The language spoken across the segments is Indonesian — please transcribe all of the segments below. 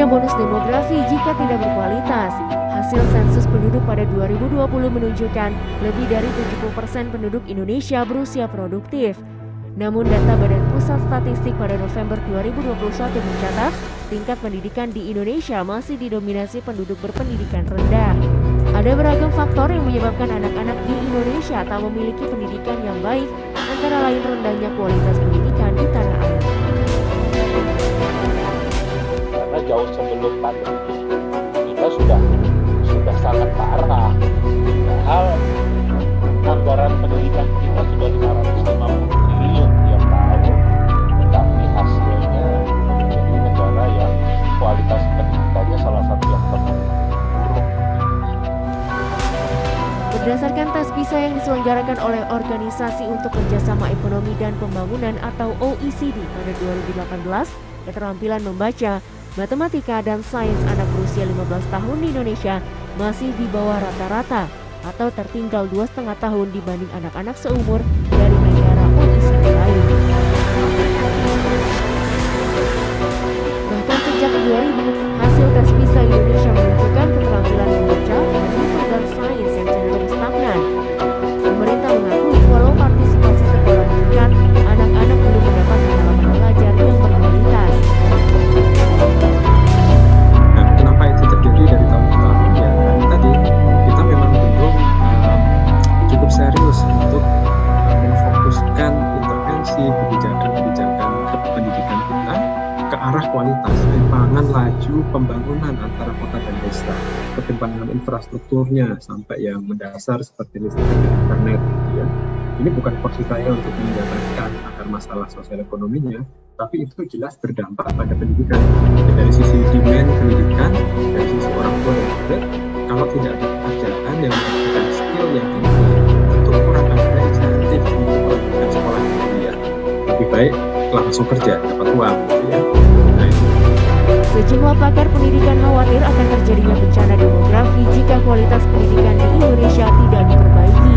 bonus demografi jika tidak berkualitas. Hasil sensus penduduk pada 2020 menunjukkan lebih dari 70% penduduk Indonesia berusia produktif. Namun data Badan Pusat Statistik pada November 2021 mencatat tingkat pendidikan di Indonesia masih didominasi penduduk berpendidikan rendah. Ada beragam faktor yang menyebabkan anak-anak di Indonesia tak memiliki pendidikan yang baik, antara lain rendahnya kualitas pendidikan di tanah air. Karena jauh sebelum pandemi kita sudah sangat parah. Padahal anggaran pendidikan kita sudah 550 triliun tiap tahun, tetapi hasilnya menjadi negara yang kualitas pendidikannya salah satu yang terburuk. Berdasarkan tes PISA yang diselenggarakan oleh Organisasi untuk Kerjasama Ekonomi dan Pembangunan atau OECD pada 2018, keterampilan membaca, matematika, dan sains anak berusia 15 tahun di Indonesia masih di bawah rata-rata atau tertinggal 2,5 tahun dibanding anak-anak seumur dari negara OECD lain. Bahkan sejak 2000, hasil tes PISA Indonesia menunjukkan keterampilan membaca, menghitung, dan sains yang cenderung stagnan. Pemerintah mengakui walau partisipasi sekolah meningkat, anak-anak belum mendapat pengalaman belajar yang berkualitas. Nah, kenapa itu terjadi dari tahun ke tahun? Ya, tadi kita memang belum cukup serius untuk memfokuskan intervensi kebijakan pendidikan kita ke arah kualitas, ketimpangan laju pembangunan antara kota dan desa, ketimpangan infrastrukturnya sampai yang mendasar seperti listrik dan internet, gitu ya. Ini bukan porsi saya untuk menjabarkan akar masalah sosial ekonominya, tapi itu jelas berdampak pada pendidikan. Dari sisi demand pendidikan, dari sisi orang tua dan murid, kalau tidak ada pekerjaan yang memberikan skill yang tinggi, tentu kurang ada insentif untuk melakukan sekolah yang kuliah. Lebih baik langsung kerja, dapat uang, gitu ya. Nah, Sejumlah pakar pendidikan khawatir akan terjadinya bencana demografi jika kualitas pendidikan di Indonesia tidak diperbaiki.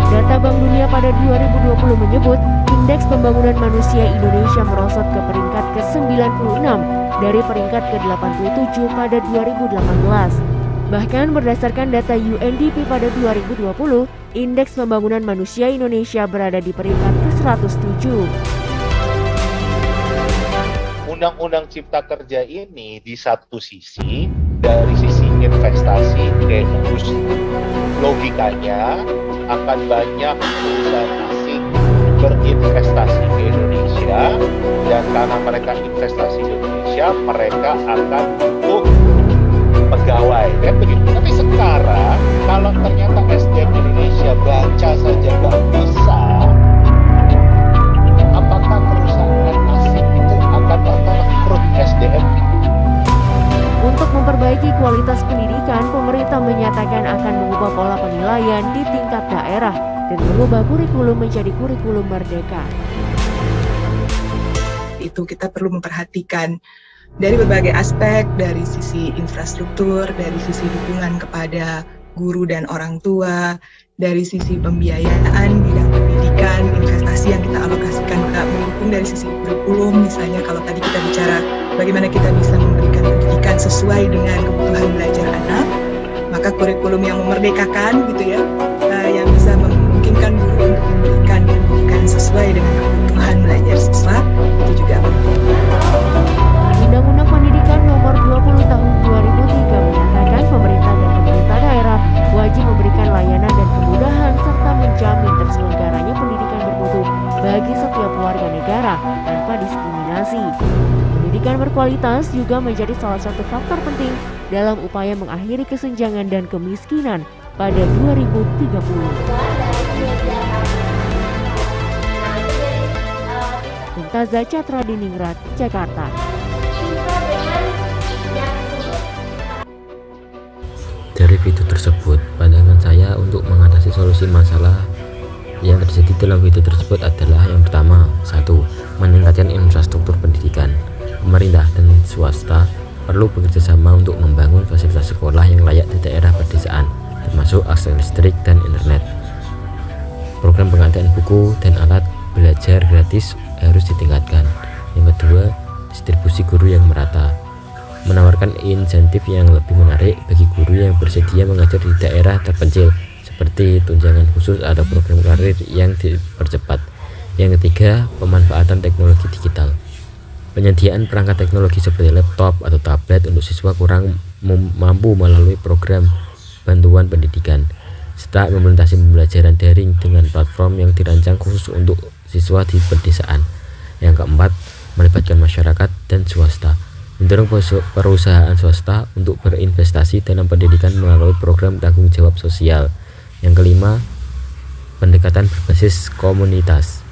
Data Bank Dunia pada 2020 menyebut Indeks Pembangunan Manusia Indonesia merosot ke peringkat ke-96 dari peringkat ke-87 pada 2018. Bahkan berdasarkan data UNDP pada 2020, Indeks Pembangunan Manusia Indonesia berada di peringkat ke-107. Undang-undang Cipta Kerja ini di satu sisi, dari sisi investasi, logikanya akan banyak perusahaan asing berinvestasi ke Indonesia, dan karena mereka investasi di Indonesia, mereka akan butuh pegawai, kan begitu. Tapi sekarang kalau ternyata SDM Indonesia baca saja nggak bisa, apakah perusahaan asing itu akan merekrut SDM itu? Untuk memperbaiki kualitas pendidikan, pemerintah menyatakan akan mengubah pola penilaian di tingkat daerah dan mengubah kurikulum menjadi kurikulum merdeka. Itu kita perlu memperhatikan dari berbagai aspek, dari sisi infrastruktur, dari sisi dukungan kepada guru dan orang tua, dari sisi pembiayaan bidang pendidikan, investasi yang kita alokasikan ke mendukung dari sisi kurikulum. Misalnya kalau tadi kita bicara bagaimana kita bisa memberikan pendidikan sesuai dengan kebutuhan belajar anak, maka kurikulum yang memerdekakan gitu ya, yang bisa memungkinkan guru untuk memberikan pendidikan sesuai dengan kebutuhan belajar siswa, itu juga penting. Undang-Undang Pendidikan Nomor 20 Tahun 2003 menyatakan pemerintah dan pemerintah daerah wajib memberikan layanan dan kemudahan serta menjamin terselenggaranya pendidikan bermutu bagi setiap warga negara tanpa diskriminasi. Pendidikan berkualitas juga menjadi salah satu faktor penting dalam upaya mengakhiri kesenjangan dan kemiskinan pada 2030. Mumtazah Catra Diningrat, Jakarta. Dari video tersebut, pandangan saya untuk mengatasi solusi masalah yang terjadi dalam video tersebut adalah yang pertama, 1. Meningkatkan infrastruktur pendidikan. Pemerintah dan swasta perlu bekerjasama untuk membangun fasilitas sekolah yang layak di daerah pedesaan, termasuk akses listrik dan internet. Program pengadaan buku dan alat belajar gratis harus ditingkatkan. Yang kedua, distribusi guru yang merata, menawarkan insentif yang lebih menarik bagi guru yang bersedia mengajar di daerah terpencil, seperti tunjangan khusus atau program karir yang dipercepat. Yang ketiga, pemanfaatan teknologi digital. Penyediaan perangkat teknologi seperti laptop atau tablet untuk siswa kurang mampu melalui program bantuan pendidikan, serta implementasi pembelajaran daring dengan platform yang dirancang khusus untuk siswa di pedesaan. Yang keempat, melibatkan masyarakat dan swasta, mendorong perusahaan swasta untuk berinvestasi dalam pendidikan melalui program tanggung jawab sosial. Yang kelima, pendekatan berbasis komunitas,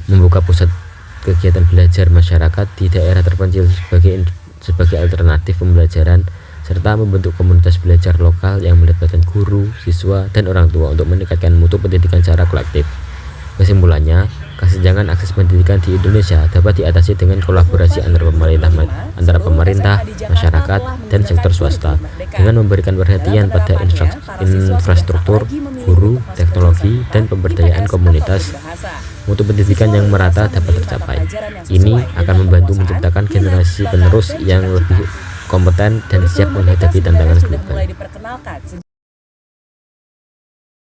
membuka pusat kegiatan belajar masyarakat di daerah terpencil sebagai alternatif pembelajaran, serta membentuk komunitas belajar lokal yang melibatkan guru, siswa, dan orang tua untuk meningkatkan mutu pendidikan secara kolektif. Kesimpulannya, kesenjangan akses pendidikan di Indonesia dapat diatasi dengan kolaborasi antara pemerintah, masyarakat, dan sektor swasta, dengan memberikan perhatian pada infrastruktur, guru, teknologi, dan pemberdayaan komunitas. Mutu pendidikan yang merata dapat tercapai. Ini akan membantu menciptakan generasi penerus yang lebih kompeten dan siap menghadapi tantangan global.